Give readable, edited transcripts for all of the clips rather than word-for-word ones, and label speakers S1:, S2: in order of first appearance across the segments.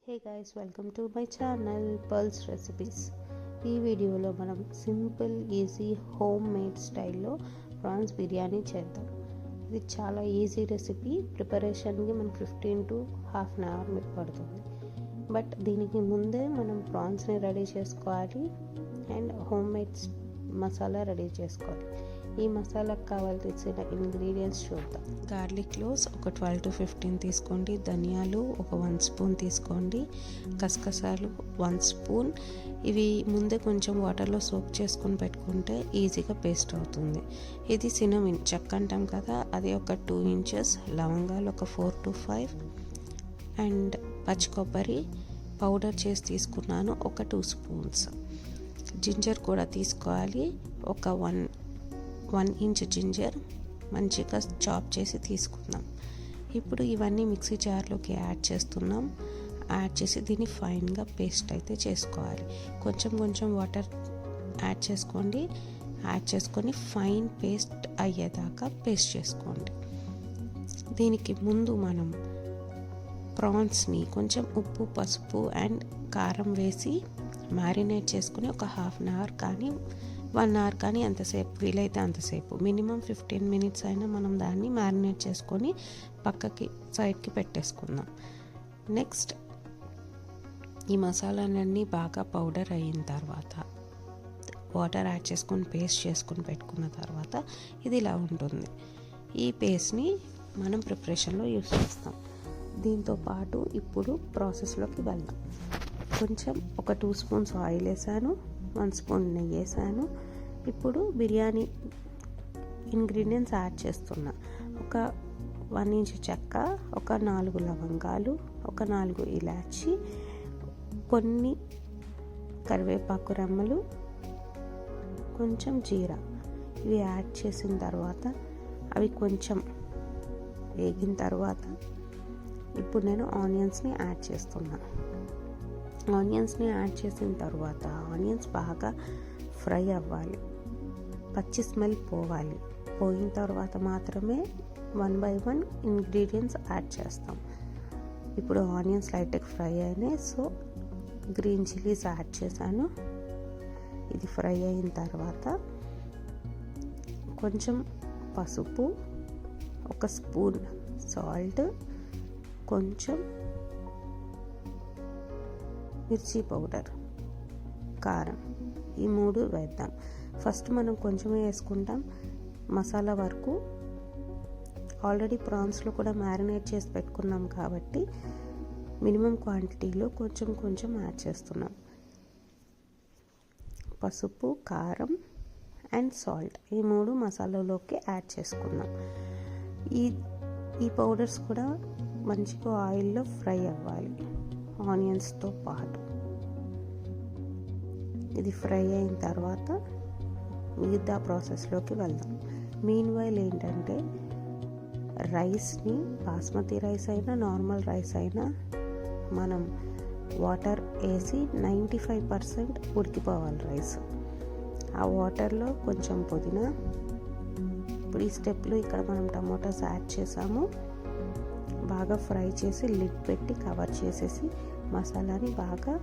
S1: Hey guys, welcome to my channel pearls recipes. ఈ వీడియోలో మనం సింపుల్ ఈజీ హోమ్ మేడ్ స్టైల్లో ప్రాన్స్ బిర్యానీ చేద్దాం. ఇది చాలా ఈజీ రెసిపీ. ప్రిపరేషన్కి మనకు 15 to half an hour పడుతుంది. బట్ దీనికి ముందే మనం ప్రాన్స్ని రెడీ చేసుకోవాలి and home made masala ready చేసుకోవాలి. ఈ మసాలాకు కావాల్సిన ఇంగ్రీడియంట్స్ చూద్దాం. గార్లిక్ క్లోవ్స్ ఒక 12 to 15 తీసుకోండి. ధనియాలు ఒక 1 స్పూన్ తీసుకోండి. గసగసాలు 1 స్పూన్. ఇవి ముందే కొంచెం వాటర్లో సోక్ చేసుకొని పెట్టుకుంటే ఈజీగా పేస్ట్ అవుతుంది. ఇది సినమిన్ చెక్క అంటాం కదా, అది ఒక 2 inches. లవంగాలు ఒక 4 to 5 అండ్ పచ్చి కొబ్బరి పౌడర్ చేసి తీసుకున్నాను ఒక 2 spoons. జింజర్ కూడా తీసుకోవాలి, ఒక 1 inch జింజర్ మంచిగా చాప్ చేసి తీసుకుందాం. ఇప్పుడు ఇవన్నీ మిక్సీ జార్లోకి యాడ్ చేస్తున్నాం. యాడ్ చేసి దీన్ని ఫైన్గా పేస్ట్ అయితే చేసుకోవాలి. కొంచెం వాటర్ యాడ్ చేసుకోండి. యాడ్ చేసుకొని ఫైన్ పేస్ట్ అయ్యేదాకా పేస్ట్ చేసుకోండి. దీనికి ముందు మనం ప్రాన్స్ని కొంచెం ఉప్పు, పసుపు అండ్ కారం వేసి మ్యారినేట్ చేసుకుని ఒక హాఫ్ అన్ అవర్ కానీ 1 hour కానీ ఎంతసేపు వీలైతే అంతసేపు, మినిమం 15 minutes అయినా మనం దాన్ని మ్యారినేట్ చేసుకొని పక్కకి సైడ్కి పెట్టేసుకుందాం. నెక్స్ట్ ఈ మసాలాలన్నీ బాగా పౌడర్ అయిన తర్వాత వాటర్ యాడ్ చేసుకొని పేస్ట్ చేసుకొని పెట్టుకున్న తర్వాత ఇది ఇలా ఉంటుంది. ఈ పేస్ట్ని మనం ప్రిపరేషన్లో యూస్ చేస్తాం. దీంతో పాటు ఇప్పుడు ప్రాసెస్లోకి వెళ్దాం. కొంచెం ఒక 2 spoons ఆయిల్ వేసాను, 1 spoon నెయ్యి వేసాను. ఇప్పుడు బిర్యానీ ఇంగ్రీడియంట్స్ యాడ్ చేస్తున్నా. ఒక 1 inch చెక్క, ఒక 4 లవంగాలు, ఒక 4 ఇలాచి, కొన్ని కరివేపాకు రెమ్మలు, కొంచెం జీరా. ఇవి యాడ్ చేసిన తర్వాత అవి కొంచెం వేగిన తర్వాత ఇప్పుడు నేను ఆనియన్స్ని యాడ్ చేస్తున్నా. ఆనియన్స్ని యాడ్ చేసిన తర్వాత ఆనియన్స్ బాగా ఫ్రై అవ్వాలి, పచ్చి స్మెల్ పోవాలి. పోయిన తర్వాత మాత్రమే 1 by 1 ఇంగ్రీడియంట్స్ యాడ్ చేస్తాం. ఇప్పుడు ఆనియన్స్ లైట్గా ఫ్రై అయినాయి, సో గ్రీన్ చిల్లీస్ యాడ్ చేశాను. ఇది ఫ్రై అయిన తర్వాత కొంచెం పసుపు, ఒక స్పూన్ సాల్ట్, కొంచెం మిర్చి పౌడర్, కారం, ఈ 3 వేద్దాం. ఫస్ట్ మనం కొంచెమే వేసుకుంటాం. మసాలా వరకు ఆల్రెడీ ప్రాన్స్లో కూడా మ్యారినేట్ చేసి పెట్టుకున్నాం కాబట్టి మినిమం క్వాంటిటీలో కొంచెం యాడ్ చేస్తున్నాం. పసుపు, కారం అండ్ సాల్ట్, ఈ 3 మసాలాలోకి యాడ్ చేసుకున్నాం. ఈ పౌడర్స్ కూడా మంచిగా ఆయిల్లో ఫ్రై అవ్వాలి ఆనియన్స్తో పాటు. ఇది ఫ్రై అయిన తర్వాత మిగతా ప్రాసెస్లోకి వెళ్దాం. మీన్ వైల్ ఏంటంటే రైస్ని, బాస్మతి రైస్ అయినా నార్మల్ రైస్ అయినా మనం వాటర్ వేసి 95% ఉడికిపోవాలి రైస్. ఆ వాటర్లో కొంచెం పుదీనా. ఇప్పుడు ఈ స్టెప్లో ఇక్కడ మనం టమోటాస్ యాడ్ చేసాము. బాగా ఫ్రై చేసి లిడ్ పెట్టి కవర్ చేసేసి మసాలాని బాగా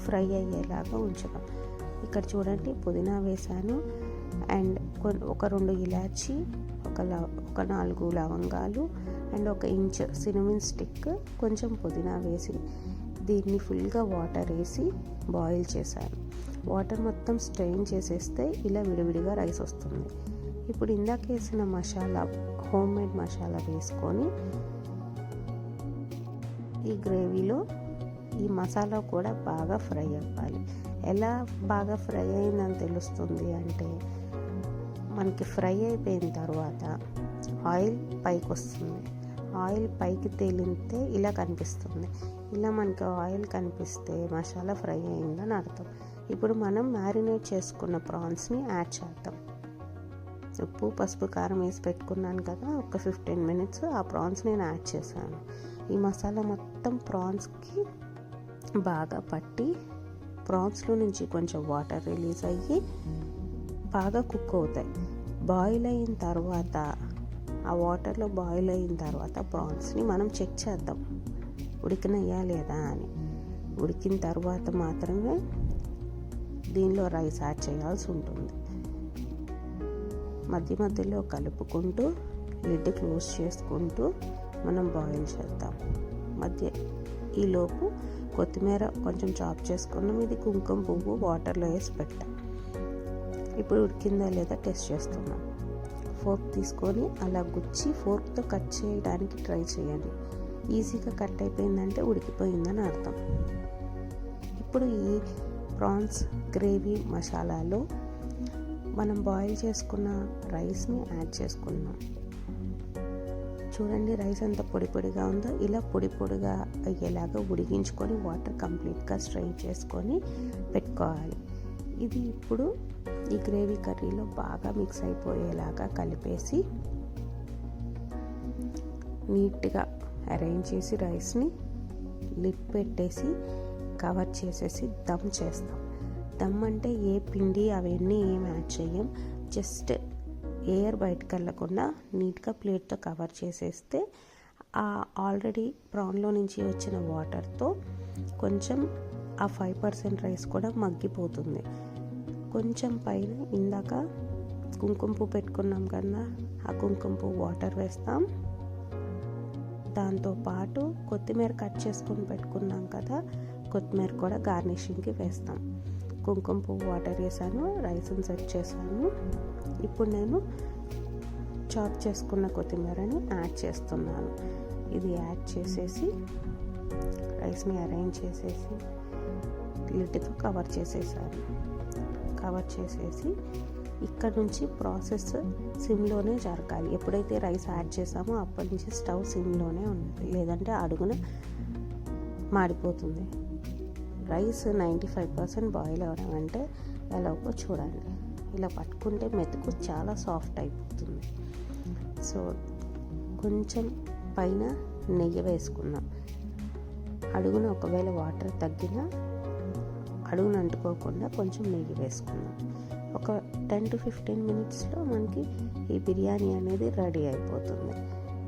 S1: ఫ్రై అయ్యేలాగా ఉంచుదాం. ఇక్కడ చూడండి, పుదీనా వేసాను అండ్ ఒక 2 ఇలాచి, ఒక 4 లవంగాలు అండ్ 1 inch సినమిన్ స్టిక్, కొంచెం పుదీనా వేసి దీన్ని ఫుల్గా వాటర్ వేసి బాయిల్ చేశాను. వాటర్ మొత్తం స్ట్రెయిన్ చేసేస్తే ఇలా విడివిడిగా రైస్ వస్తుంది. ఇప్పుడు ఇందాక వేసిన మసాలా, హోమ్ మేడ్ మసాలా వేసుకొని ఈ గ్రేవీలో ఈ మసాలా కూడా బాగా ఫ్రై అవ్వాలి. ఎలా బాగా ఫ్రై అయిందని తెలుస్తుంది అంటే మనకి ఫ్రై అయిపోయిన తర్వాత ఆయిల్ పైకి వస్తుంది. ఆయిల్ పైకి తేలితే ఇలా కనిపిస్తుంది. ఇలా మనకి ఆయిల్ కనిపిస్తే మసాలా ఫ్రై అయిందని అర్థం. ఇప్పుడు మనం మ్యారినేట్ చేసుకున్న ప్రాన్స్ని యాడ్ చేద్దాం. ఉప్పు, పసుపు, కారం వేసి పెట్టుకున్నాను కదా, ఒక 15 minutes ఆ ప్రాన్స్ నేను యాడ్ చేశాను. ఈ మసాలా మొత్తం ప్రాన్స్కి బాగా పట్టి ప్రాన్స్లో నుంచి కొంచెం వాటర్ రిలీజ్ అయ్యి బాగా కుక్ అవుతాయి. బాయిల్ అయిన తర్వాత ఆ వాటర్లో బాయిల్ అయిన తర్వాత ప్రాన్స్ని మనం చెక్ చేద్దాం. ఉడికినయ్యా లేదా అని. ఉడికిన తర్వాత మాత్రమే దీనిలో రైస్ యాడ్ చేయాల్సి ఉంటుంది. మధ్య మధ్యలో కలుపుకుంటూ లిడ్ క్లోజ్ చేసుకుంటూ మనం బాయిల్ చేద్దాం. ఈలోపు కొత్తిమీర కొంచెం చాప్ చేసుకున్నాం. ఇది కుంకుమ పువ్వు వాటర్లో వేసి పెట్టాం. ఇప్పుడు ఉడికిందా లేదా టెస్ట్ చేస్తున్నాం. ఫోర్క్ తీసుకొని అలా గుచ్చి ఫోర్క్తో కట్ చేయడానికి ట్రై చేయండి. ఈజీగా కట్ అయిపోయిందంటే ఉడికిపోయిందని అర్థం. ఇప్పుడు ఈ ప్రాన్స్ గ్రేవీ మసాలాలో మనం బాయిల్ చేసుకున్న రైస్ని యాడ్ చేసుకున్నాం. చూడండి రైస్ ఎంత పొడి పొడిగా ఉందో. ఇలా పొడి పొడిగా అయ్యేలాగా ఉడికించుకొని వాటర్ కంప్లీట్గా స్ట్రెయిన్ చేసుకొని పెట్టుకోవాలి. ఇది ఇప్పుడు ఈ గ్రేవీ కర్రీలో బాగా మిక్స్ అయిపోయేలాగా కలిపేసి నీట్గా అరేంజ్ చేసి రైస్ని లిడ్ పెట్టేసి కవర్ చేసేసి దమ్ చేస్తాం. దమ్ అంటే ఏ పిండి అవన్నీ ఏం యాడ్ చేయం. జస్ట్ ఎయిర్ బయటకు వెళ్ళకుండా నీట్గా ప్లేట్తో కవర్ చేసేస్తే ఆల్రెడీ ప్రాన్లో నుంచి వచ్చిన వాటర్తో కొంచెం ఆ 5% రైస్ కూడా మగ్గిపోతుంది. కొంచెం పైన ఇందాక కుంకుమ పువ్వు పెట్టుకున్నాం కదా, ఆ కుంకుమ పువ్వు వాటర్ వేస్తాం. దాంతోపాటు కొత్తిమీర కట్ చేసుకొని పెట్టుకున్నాం కదా, కొత్తిమీర కూడా గార్నిషింగ్కి వేస్తాం. కుంకుమ పువ్వు వాటర్ వేసాను, రైస్ని సెట్ చేశాను. ఇప్పుడు నేను చాప్ చేసుకున్న కొత్తిమీరని యాడ్ చేస్తున్నాను. ఇది యాడ్ చేసేసి రైస్ని అరేంజ్ చేసేసి లిడ్తో కవర్ చేసేసాను. కవర్ చేసేసి ఇక్కడ నుంచి ప్రాసెస్ సిమ్లోనే జరగాలి. ఎప్పుడైతే రైస్ యాడ్ చేసామో అప్పటి నుంచి స్టవ్ సిమ్లోనే ఉండాలి, లేదంటే అడుగున మాడిపోతుంది. రైస్ 95% బాయిల్ అవ్వడం అంటే ఎలాగో చూడండి. ఇలా పట్టుకుంటే మెతుకు చాలా సాఫ్ట్ అయిపోతుంది. సో కొంచెం పైన నెయ్యి వేసుకున్నాం. అడుగున ఒకవేళ వాటర్ తగ్గినా అడుగున అంటుకోకుండా కొంచెం నెయ్యి వేసుకున్నాం. ఒక 10 to 15 మినిట్స్లో మనకి ఈ బిర్యానీ అనేది రెడీ అయిపోతుంది.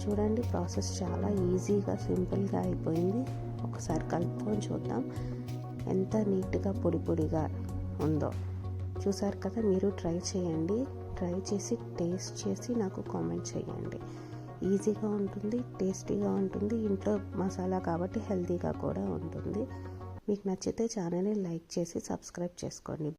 S1: చూడండి ప్రాసెస్ చాలా ఈజీగా సింపుల్గా అయిపోయింది. ఒకసారి కలుపుకొని చూద్దాం ఎంత నీట్గా పొడి పొడిగా ఉందో. చూసారు కదా, మీరు ట్రై చేయండి. ట్రై చేసి టేస్ట్ చేసి నాకు కామెంట్ చేయండి. ఈజీగా ఉంటుంది, టేస్టీగా ఉంటుంది. ఇంట్లో మసాలా కాబట్టి హెల్తీగా కూడా ఉంటుంది. మీకు నచ్చితే ఛానల్ని లైక్ చేసి సబ్స్క్రైబ్ చేసుకోండి.